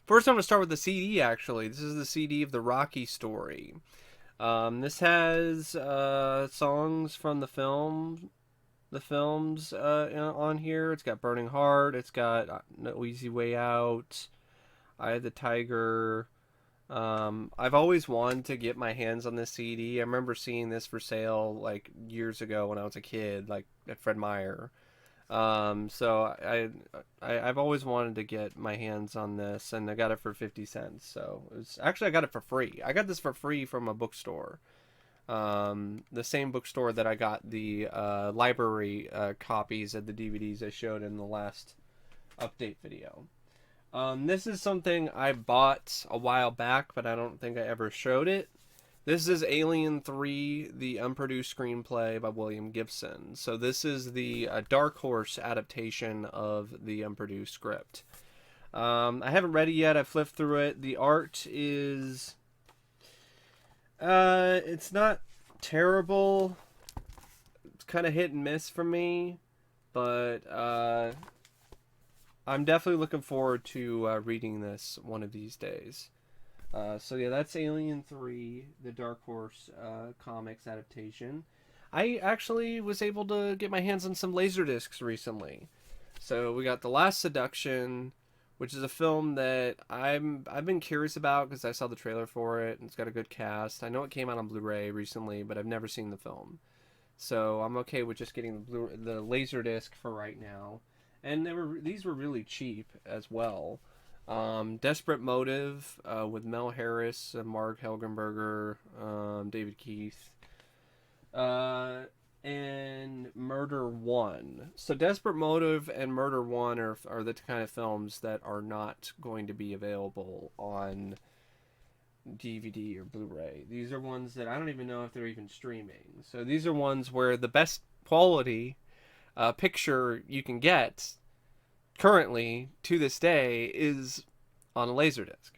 First, I'm going to start with the CD, actually. This is the CD of the Rocky story. This has songs from the films on here. It's got Burning Heart. It's got No Easy Way Out, Eye of the Tiger. I've always wanted to get my hands on this CD. I remember seeing this for sale like years ago when I was a kid, like at Fred Meyer. So I've always wanted to get my hands on this, and I got it for 50 cents. So I got it for free. I got this for free from a bookstore. The same bookstore that I got the library copies of the DVDs I showed in the last update video. This is something I bought a while back, but I don't think I ever showed it. This is Alien 3, the unproduced screenplay by William Gibson. So this is the Dark Horse adaptation of the unproduced script. I haven't read it yet. I flipped through it. The art is... it's not terrible. It's kind of hit and miss for me. But I'm definitely looking forward to reading this one of these days. So yeah, that's Alien 3, the Dark Horse comics adaptation. I actually was able to get my hands on some Laserdiscs recently. So we got The Last Seduction, which is a film that I've been curious about because I saw the trailer for it and it's got a good cast. I know it came out on Blu-ray recently, but I've never seen the film. So I'm okay with just getting the Laserdisc for right now. And these were really cheap as well. Desperate Motive with Mel Harris, Mark Helgenberger, David Keith, and Murder One. So Desperate Motive and Murder One are the kind of films that are not going to be available on DVD or Blu-ray. These are ones that I don't even know if they're even streaming. So these are ones where the best quality picture you can get currently to this day is on a Laserdisc.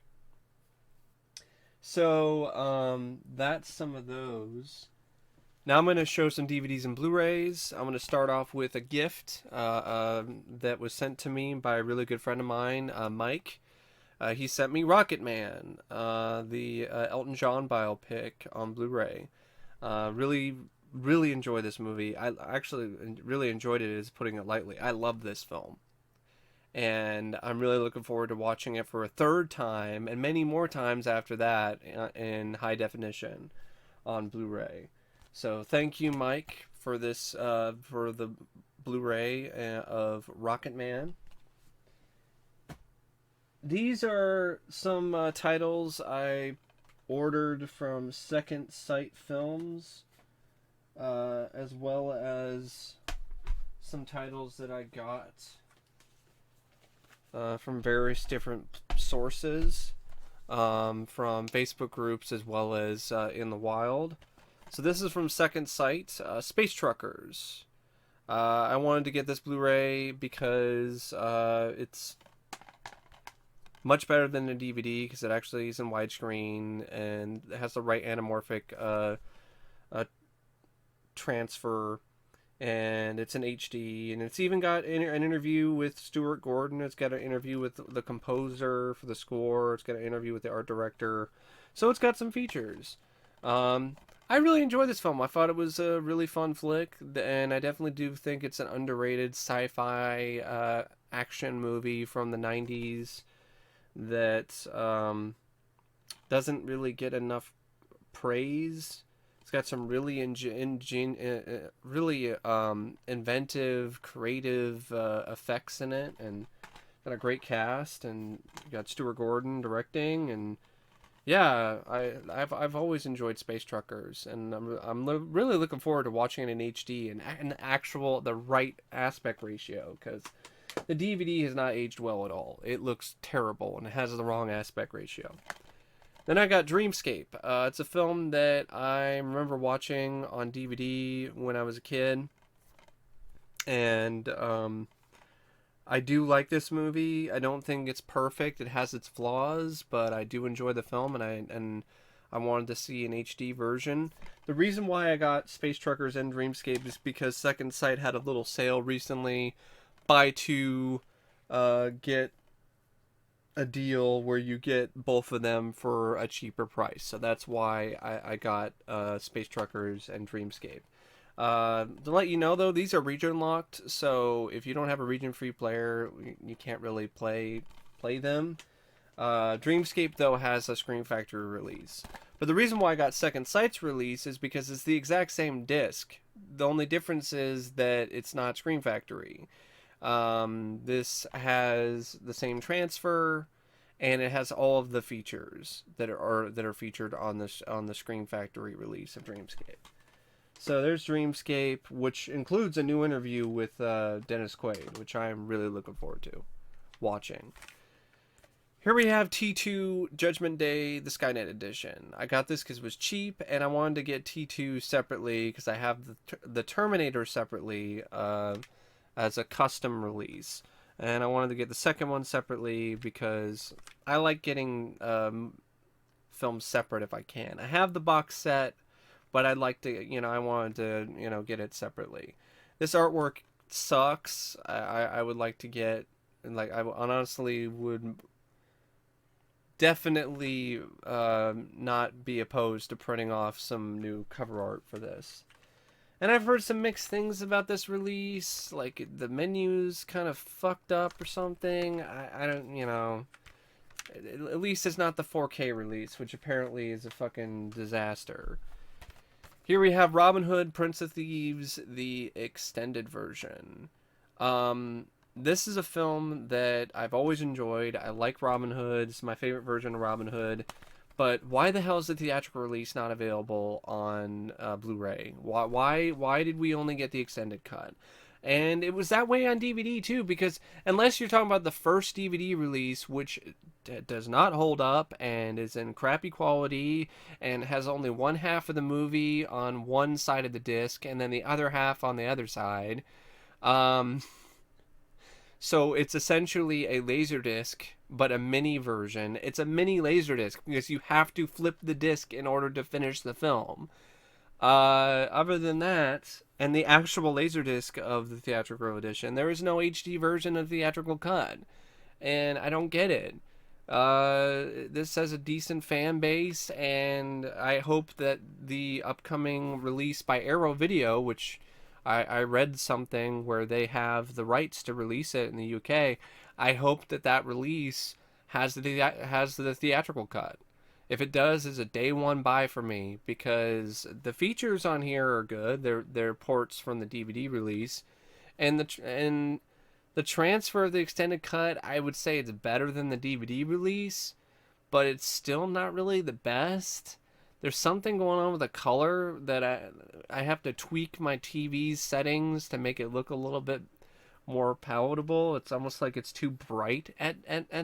So that's some of those. Now I'm going to show some DVDs and Blu-rays. I'm going to start off with a gift that was sent to me by a really good friend of mine, Mike. He sent me Rocket Man, the Elton John biopic on Blu-ray. Really enjoy this movie. I actually really enjoyed it, as putting it lightly. I love this film. And I'm really looking forward to watching it for a third time and many more times after that in high definition on Blu-ray. So thank you, Mike, for this for the Blu-ray of Rocket Man. These are some titles I ordered from Second Sight Films, as well as some titles that I got from various different sources, from Facebook groups as well as in the wild. So this is from Second Sight, Space Truckers. I wanted to get this Blu-ray because it's much better than the DVD because it actually is in widescreen and it has the right anamorphic transfer, and it's in HD, and it's even got an interview with Stuart Gordon. It's got an interview with the composer for the score. It's got an interview with the art director. So it's got some features. I really enjoyed this film. I thought it was a really fun flick, and I definitely do think it's an underrated sci-fi action movie from the 90s that doesn't really get enough praise. It's got some really inventive, creative effects in it, and got a great cast, and you got Stuart Gordon directing, and yeah, I've always enjoyed Space Truckers, and I'm really looking forward to watching it in HD and the right aspect ratio, because the DVD has not aged well at all. It looks terrible, and it has the wrong aspect ratio. Then I got Dreamscape. It's a film that I remember watching on DVD when I was a kid. And I do like this movie. I don't think it's perfect. It has its flaws, but I do enjoy the film, and I wanted to see an HD version. The reason why I got Space Truckers and Dreamscape is because Second Sight had a little sale recently. Buy two, get a deal where you get both of them for a cheaper price. So that's why I got Space Truckers and Dreamscape. To let you know though, these are region locked, so if you don't have a region free player, you can't really play them. Dreamscape though has a Scream Factory release. But the reason why I got Second Sight's release is because it's the exact same disc. The only difference is that it's not Scream Factory. This has the same transfer, and it has all of the features that are featured on the Scream Factory release of Dreamscape. So there's Dreamscape, which includes a new interview with Dennis Quaid, which I am really looking forward to watching. Here we have T2 Judgment Day, the Skynet edition. I got this because it was cheap, and I wanted to get T2 separately because I have the Terminator separately as a custom release. And I wanted to get the second one separately because I like getting films separate if I can. I have the box set, but I'd like to, I wanted to, get it separately. This artwork sucks. I would like to get, like, I honestly would definitely not be opposed to printing off some new cover art for this. And I've heard some mixed things about this release, like the menu's kind of fucked up or something. I don't, at least it's not the 4K release, which apparently is a fucking disaster. Here we have Robin Hood, Prince of Thieves, the extended version. This is a film that I've always enjoyed. I like Robin Hood. It's my favorite version of Robin Hood. But why the hell is the theatrical release not available on Blu-ray? Why did we only get the extended cut? And it was that way on DVD too, because unless you're talking about the first DVD release, which does not hold up and is in crappy quality and has only one half of the movie on one side of the disc and then the other half on the other side. So it's essentially a Laserdisc, but a mini version. It's a mini Laserdisc because you have to flip the disc in order to finish the film. Other than that, and the actual Laserdisc of the theatrical edition, there is no HD version of the theatrical cut. And I don't get it. This has a decent fan base, and I hope that the upcoming release by Arrow Video, which I read something where they have the rights to release it in the UK. I hope that release has the theatrical cut. If it does, it's a day one buy for me because the features on here are good. They're ports from the DVD release, and the transfer of the extended cut, I would say it's better than the DVD release, but it's still not really the best. There's something going on with the color that I have to tweak my TV's settings to make it look a little bit more palatable. It's almost like it's too bright at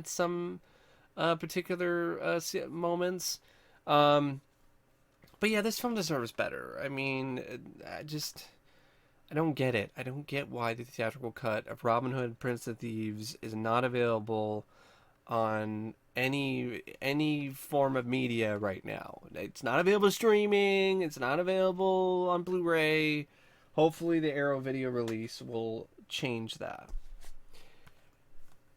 some particular moments. But yeah, this film deserves better. I mean, I don't get it. I don't get why the theatrical cut of Robin Hood, Prince of Thieves is not available on any form of media right now. It's not available streaming. It's not available on Blu-ray. Hopefully the Arrow Video release will change that.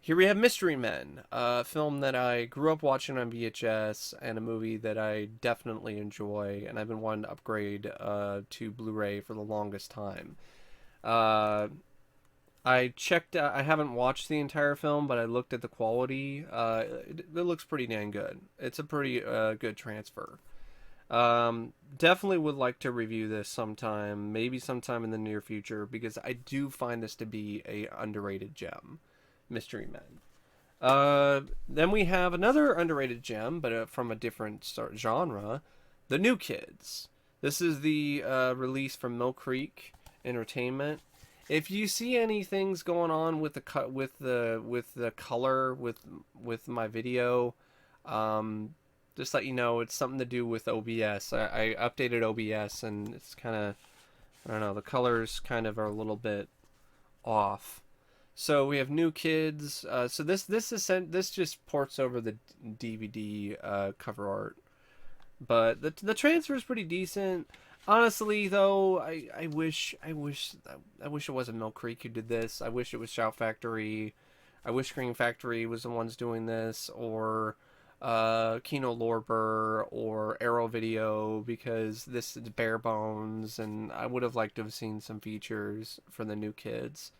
Here we have Mystery Men, a film that I grew up watching on VHS and a movie that I definitely enjoy, and I've been wanting to upgrade to Blu-ray for the longest time. I checked. I haven't watched the entire film, but I looked at the quality. It looks pretty dang good. It's a pretty good transfer. Definitely would like to review this sometime, maybe sometime in the near future, because I do find this to be a underrated gem, Mystery Men. Then we have another underrated gem, but from a different genre, The New Kids. This is the release from Mill Creek Entertainment. If you see any things going on with the color with my video, just let you know it's something to do with OBS. I updated OBS and it's kind of, I don't know, the colors kind of are a little bit off. So we have New Kids. So this just ports over the DVD cover art, but the transfer is pretty decent. Honestly, though, I wish it wasn't Mill Creek who did this. I wish it was Shout Factory. I wish Scream Factory was the ones doing this, or Kino Lorber or Arrow Video, because this is bare bones, and I would have liked to have seen some features for the new kids.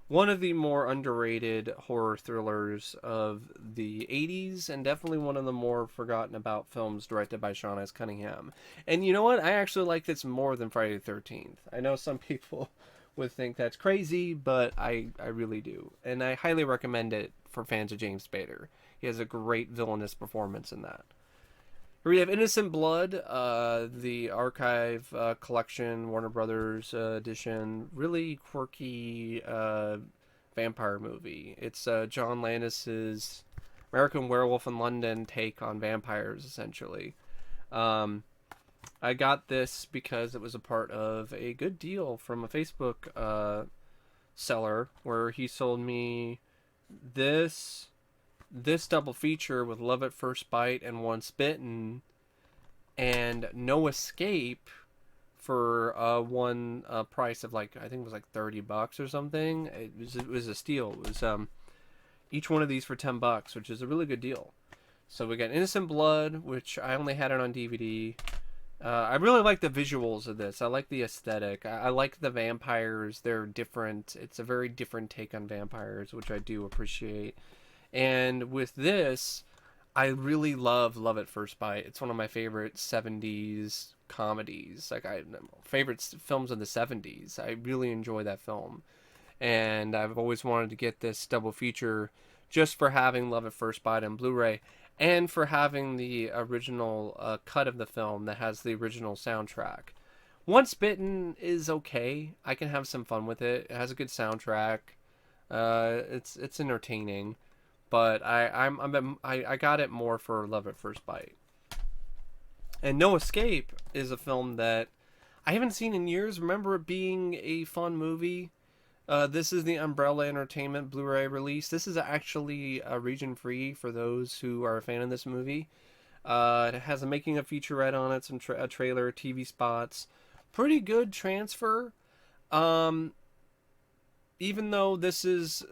One of the more underrated horror thrillers of the 80s, and definitely one of the more forgotten about films directed by Sean S. Cunningham. And you know what? I actually like this more than Friday the 13th. I know some people would think that's crazy, but I really do. And I highly recommend it for fans of James Spader. He has a great villainous performance in that. Here we have Innocent Blood, the archive collection, Warner Brothers edition. Really quirky vampire movie. It's John Landis's American Werewolf in London take on vampires, essentially. I got this because it was a part of a good deal from a Facebook seller where he sold me this double feature with Love at First Bite and Once Bitten and No Escape for one price of like, I think it was like $30 or something. It was a steal. It was each one of these for $10, which is a really good deal. So we got Innocent Blood, which I only had it on DVD. I really like the visuals of this. I like the aesthetic. I like the vampires. They're different. It's a very different take on vampires, which I do appreciate. And with this, I really love Love at First Bite. It's one of my favorite 70s comedies. Like, favorite films of the 70s. I really enjoy that film. And I've always wanted to get this double feature just for having Love at First Bite on Blu-ray and for having the original cut of the film that has the original soundtrack. Once Bitten is okay. I can have some fun with it. It has a good soundtrack. It's entertaining. But I got it more for Love at First Bite. And No Escape is a film that I haven't seen in years. Remember it being a fun movie. This is the Umbrella Entertainment Blu-ray release. This is actually region free for those who are a fan of this movie. It has a making of featurette on it, some a trailer, TV spots. Pretty good transfer. Even though this is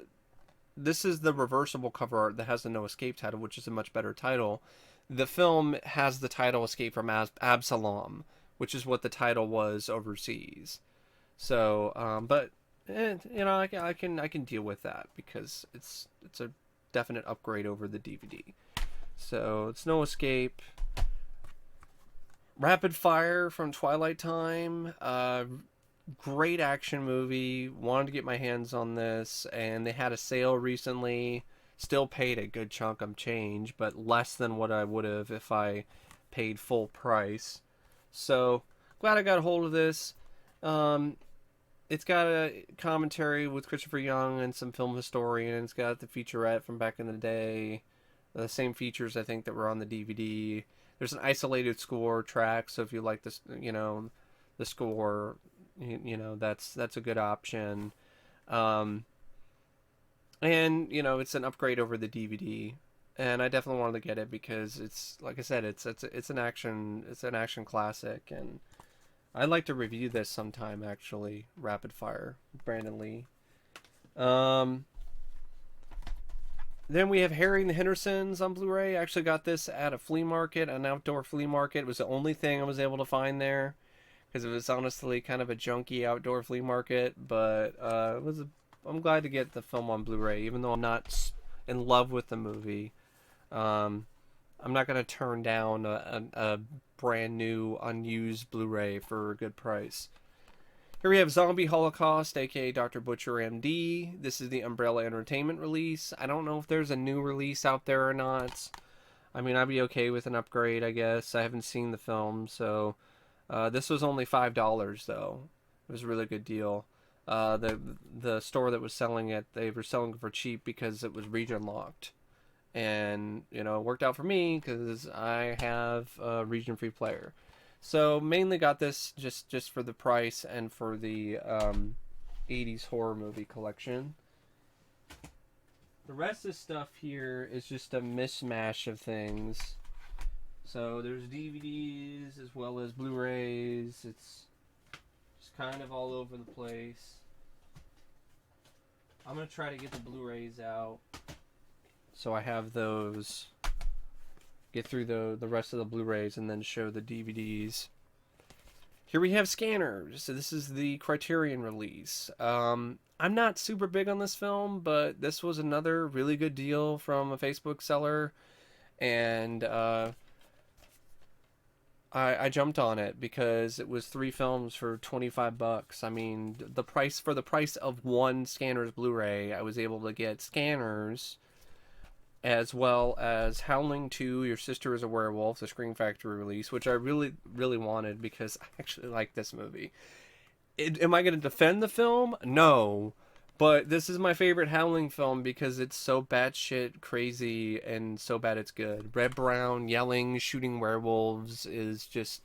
the reversible cover art that has the No Escape title, which is a much better title. The film has the title Escape from Absalom, which is what the title was overseas. So, but you know, I can deal with that because it's a definite upgrade over the DVD. So it's No Escape. Rapid Fire from Twilight Time. Great action movie. Wanted to get my hands on this, and they had a sale recently. Still paid a good chunk of change, but less than what I would have if I paid full price. So glad I got a hold of this. It's got a commentary with Christopher Young and some film historians. It's got the featurette from back in the day. The same features I think that were on the DVD. There's an isolated score track, so if you like this, you know, the score, you know, that's a good option. And you know, it's an upgrade over the DVD, and I definitely wanted to get it because it's, like I said, it's an action classic, and I'd like to review this sometime actually. Rapid Fire, Brandon Lee. Then we have Harry and the Hendersons on Blu-ray. I actually got this at a flea market, an outdoor flea market. It was the only thing I was able to find there because it was honestly kind of a junky outdoor flea market, but I'm glad to get the film on Blu-ray, even though I'm not in love with the movie. I'm not going to turn down a brand new, unused Blu-ray for a good price. Here we have Zombie Holocaust, aka Dr. Butcher MD. This is the Umbrella Entertainment release. I don't know if there's a new release out there or not. I mean, I'd be okay with an upgrade, I guess. I haven't seen the film, so this was only $5 though. It was a really good deal. The store that was selling it, they were selling it for cheap because it was region locked, and you know, it worked out for me because I have a region free player. So mainly got this just for the price and for the 80s horror movie collection. The rest of the stuff here is just a mishmash of things. So there's DVDs as well as Blu-rays. It's just kind of all over the place. I'm going to try to get the Blu-rays out. so I have those. Get through the rest of the Blu-rays and then show the DVDs. Here we have Scanners. So this is the Criterion release. I'm not super big on this film, but this was another really good deal from a Facebook seller, and I jumped on it because it was 3 films for $25. I mean, the price of one Scanners Blu-ray, I was able to get Scanners as well as Howling 2, Your Sister is a Werewolf, the Scream Factory release, which I really, really wanted because I actually like this movie. Am I going to defend the film? No. But this is my favorite Howling film because it's so batshit crazy and so bad it's good. Red Brown yelling, shooting werewolves is just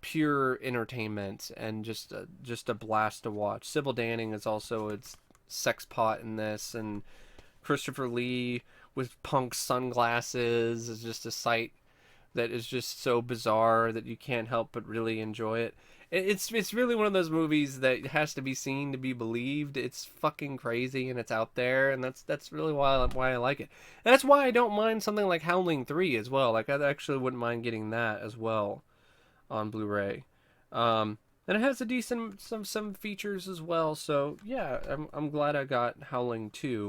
pure entertainment and just a blast to watch. Sybil Danning is also its sex pot in this, and Christopher Lee with punk sunglasses is just a sight that is just so bizarre that you can't help but really enjoy it. It's really one of those movies that has to be seen to be believed. It's fucking crazy and it's out there, and that's really why I like it. And that's why I don't mind something like Howling 3 as well. Like, I actually wouldn't mind getting that as well on Blu-ray. And it has a decent some features as well. So yeah, I'm glad I got Howling 2.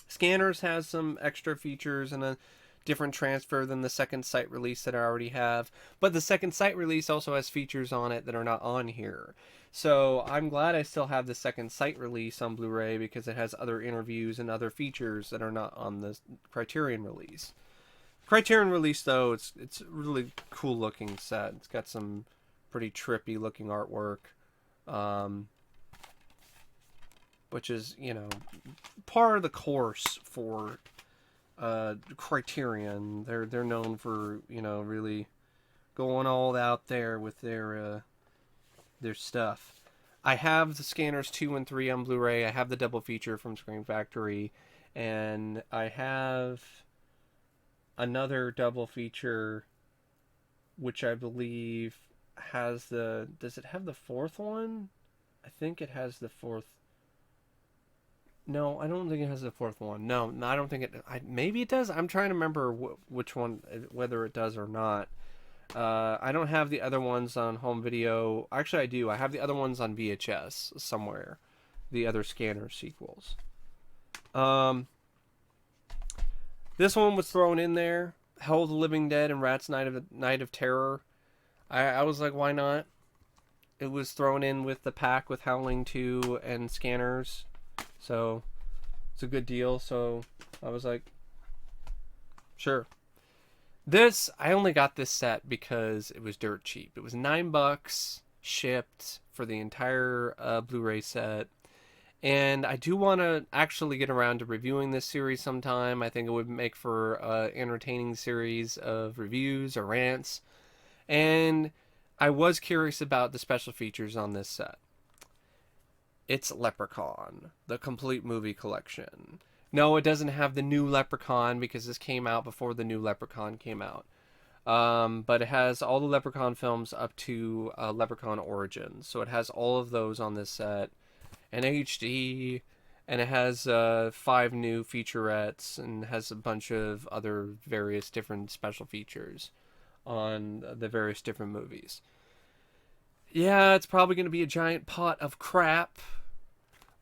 Scanners has some extra features and a different transfer than the second sight release that I already have, but the second sight release also has features on it that are not on here. So I'm glad I still have the second sight release on Blu-ray because it has other interviews and other features that are not on the Criterion release. Criterion release, though, it's a really cool looking set. It's got some pretty trippy looking artwork, which is, you know, par of the course for Criterion. They're known for, you know, really going all out there with their stuff. I have the Scanners 2 and 3 on Blu-ray. I have the double feature from Scream Factory, and I have another double feature which I believe has the... Does it have the fourth one? I think it has the fourth. No, I don't think it has the fourth one. No, I don't think it... maybe it does. I'm trying to remember which one, whether it does or not. I don't have the other ones on home video. Actually, I do. I have the other ones on VHS somewhere. The other Scanner sequels. This one was thrown in there. Hell of the Living Dead and Rat's Night of Terror. I was like, why not? It was thrown in with the pack with Howling 2 and Scanners. So it's a good deal. So I was like, sure. This, I only got this set because it was dirt cheap. It was $9 shipped for the entire Blu-ray set. And I do want to actually get around to reviewing this series sometime. I think it would make for an entertaining series of reviews or rants. And I was curious about the special features on this set. It's Leprechaun, the complete movie collection. No, it doesn't have the new Leprechaun because this came out before the new Leprechaun came out. But it has all the Leprechaun films up to Leprechaun Origins. So it has all of those on this set. And HD, and it has 5 new featurettes, and has a bunch of other various different special features on the various different movies. Yeah, it's probably going to be a giant pot of crap,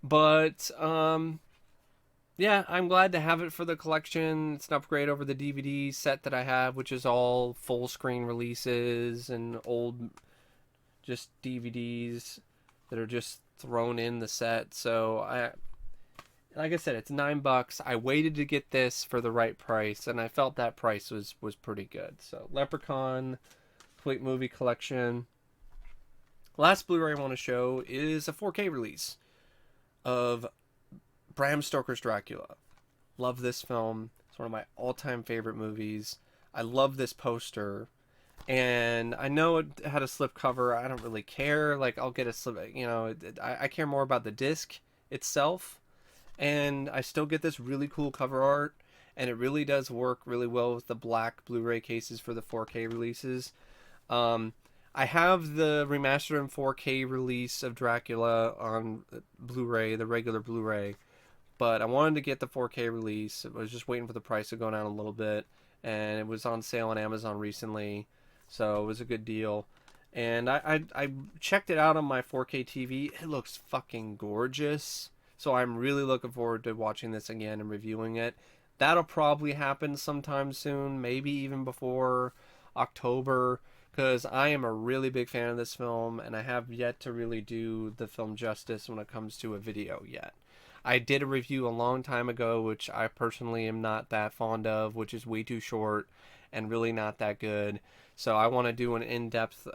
but yeah, I'm glad to have it for the collection. It's an upgrade over the DVD set that I have, which is all full screen releases and old just DVDs that are just thrown in the set. So like I said, it's $9. I waited to get this for the right price, and I felt that price was pretty good. So Leprechaun complete movie collection. Last Blu-ray I want to show is a 4K release of Bram Stoker's Dracula. Love this film. It's one of my all-time favorite movies. I love this poster. And I know it had a slipcover. I don't really care. Like, I'll get a slip, you know, I care more about the disc itself. And I still get this really cool cover art. And it really does work really well with the black Blu-ray cases for the 4K releases. I have the remastered in 4K release of Dracula on Blu-ray, the regular Blu-ray. but I wanted to get the 4K release. I was just waiting for the price to go down a little bit, and it was on sale on Amazon recently, so it was a good deal. And I checked it out on my 4K TV. It looks fucking gorgeous. So I'm really looking forward to watching this again and reviewing it. That'll probably happen sometime soon, maybe even before October, because I am a really big fan of this film, and I have yet to really do the film justice when it comes to a video yet. I did a review a long time ago, which I personally am not that fond of, which is way too short and really not that good. So I want to do an in-depth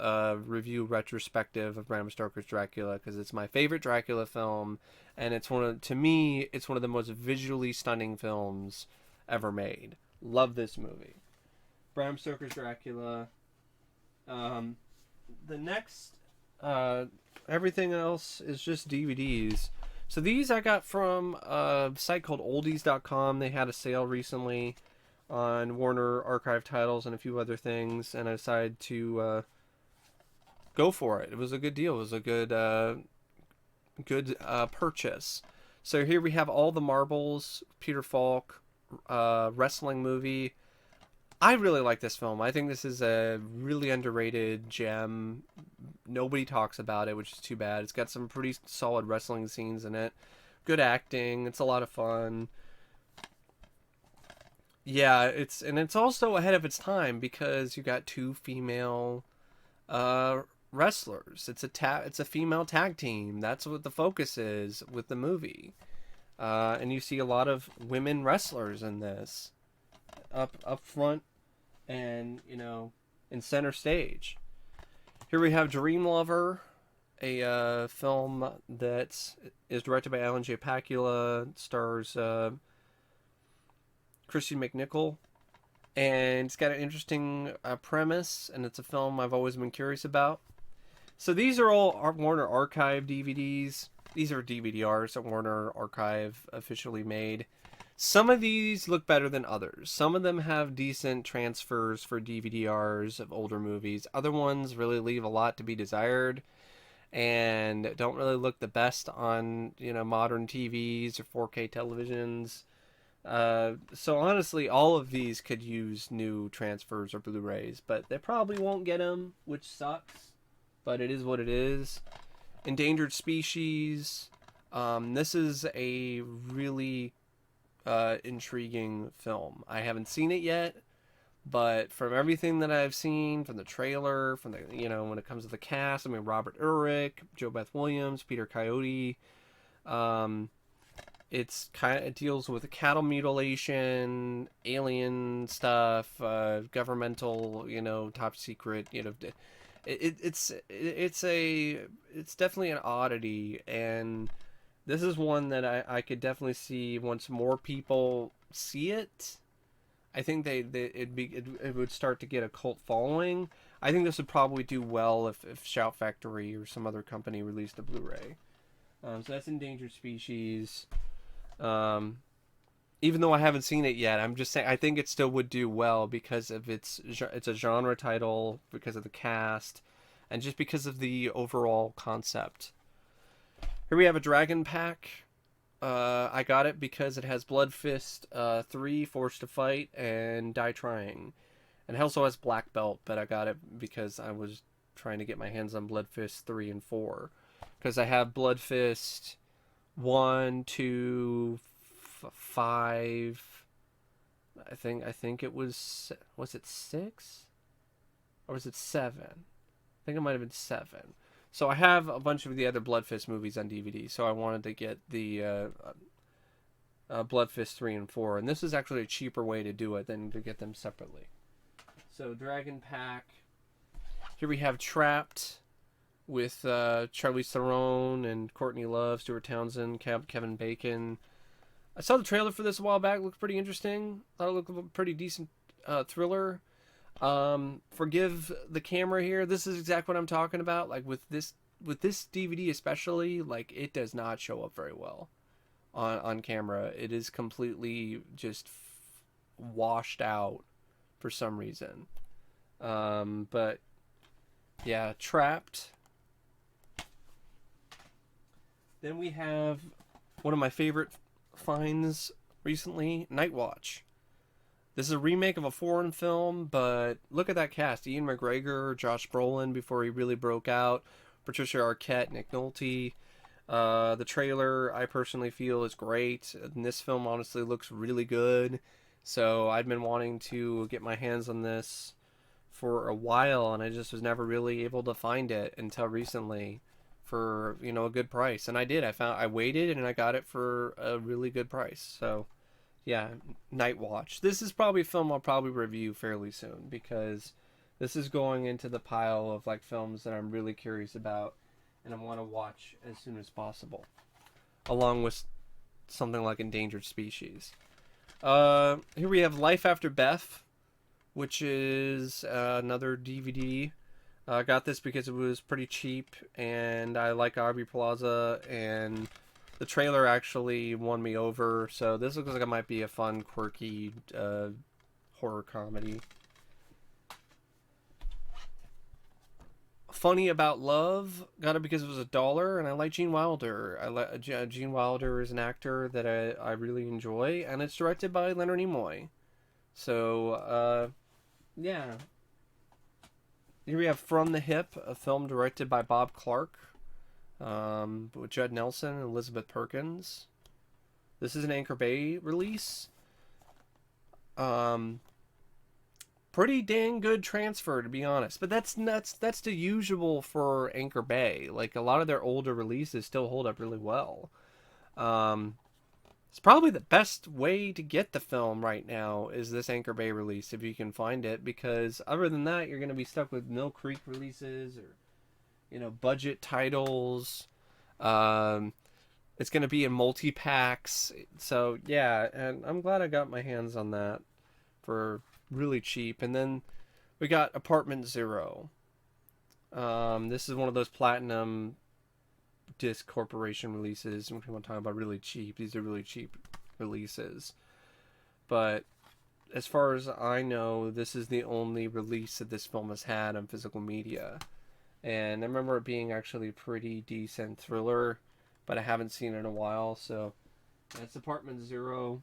review retrospective of Bram Stoker's Dracula, because it's my favorite Dracula film, and to me, it's one of the most visually stunning films ever made. Love this movie. Bram Stoker's Dracula. The next, everything else is just DVDs. So these I got from a site called oldies.com. They had a sale recently on Warner Archive titles and a few other things, and I decided to go for it. It was a good deal. It was a good purchase. So here we have All the Marbles, Peter Falk, wrestling movie. I really like this film. I think this is a really underrated gem. Nobody talks about it, which is too bad. It's got some pretty solid wrestling scenes in it. Good acting. It's a lot of fun. Yeah, it's also ahead of its time because you got two female wrestlers. It's a female tag team. That's what the focus is with the movie. And you see a lot of women wrestlers in this up front and, in center stage. Here we have Dream Lover, a film that is directed by Alan J. Pakula, stars Christian McNichol, and it's got an interesting premise, and it's a film I've always been curious about. So these are all Warner Archive DVDs. These are DVDRs that Warner Archive officially made. Some of these look better than others. Some of them have decent transfers for DVDRs of older movies. Other ones really leave a lot to be desired and don't really look the best on, modern TVs or 4K televisions. So honestly, all of these could use new transfers or Blu-rays, but they probably won't get them, which sucks, but it is what it is. Endangered Species. This is a really intriguing film. I haven't seen it yet, but from everything that I've seen, from the trailer, from the when it comes to the cast, Robert Urich, Jo Beth Williams, Peter Coyote, it deals with cattle mutilation, alien stuff, governmental, top secret, it's definitely an oddity, and this is one that I could definitely see once more people see it. I think it would start to get a cult following. I think this would probably do well if Shout Factory or some other company released a Blu-ray. So that's Endangered Species. Even though I haven't seen it yet, I'm just saying I think it still would do well because of it's a genre title, because of the cast, and just because of the overall concept. Here we have a Dragon Pack. I got it because it has Blood Fist 3, Forced to Fight, and Die Trying. And it also has Black Belt, but I got it because I was trying to get my hands on Blood Fist 3 and 4. Because I have Blood Fist 1, 2, 5. I think it was it 6? Or was it 7? I think it might have been 7. So I have a bunch of the other Blood Fist movies on DVD, so I wanted to get the Blood Fist 3 and 4, and this is actually a cheaper way to do it than to get them separately. So Dragon Pack. Here we have Trapped with Charlize Theron and Courtney Love, Stuart Townsend, Kevin Bacon. I saw the trailer for this a while back. It looked pretty interesting. Thought it looked a pretty decent thriller. Forgive the camera here. This is exactly what I'm talking about. Like with this DVD especially, like it does not show up very well on camera. It is completely just washed out for some reason. But yeah, Trapped. Then we have one of my favorite finds recently, Night Watch. This is a remake of a foreign film, but look at that cast. Ian McGregor, Josh Brolin before he really broke out, Patricia Arquette, Nick Nolte. The trailer, I personally feel, is great. And this film honestly looks really good. So I've been wanting to get my hands on this for a while, and I just was never really able to find it until recently for, you know, a good price. And I did. I waited and I got it for a really good price. So yeah, Night Watch. This is probably a film I'll probably review fairly soon because this is going into the pile of like films that I'm really curious about and I want to watch as soon as possible, along with something like Endangered Species. Here we have Life After Beth, which is another DVD. I got this because it was pretty cheap, and I like Aubrey Plaza, and the trailer actually won me over. So this looks like it might be a fun, quirky horror comedy. Funny About Love, got it because it was $1, and I like Gene Wilder. Gene Wilder is an actor that I really enjoy, and it's directed by Leonard Nimoy. So, yeah. Here we have From the Hip, a film directed by Bob Clark, with Judd Nelson and Elizabeth Perkins. This is an Anchor Bay release. Pretty dang good transfer, to be honest. But that's the usual for Anchor Bay. Like, a lot of their older releases still hold up really well. It's probably the best way to get the film right now is this Anchor Bay release, if you can find it, because other than that, you're going to be stuck with Mill Creek releases or, you know, budget titles. It's going to be in multi-packs. So, yeah, and I'm glad I got my hands on that for really cheap. And then we got Apartment Zero. This is one of those platinum disc corporation releases. We want to talk about really cheap. These are really cheap releases. But as far as I know, this is the only release that this film has had on physical media. And I remember it being actually a pretty decent thriller, but I haven't seen it in a while. So that's Apartment Zero.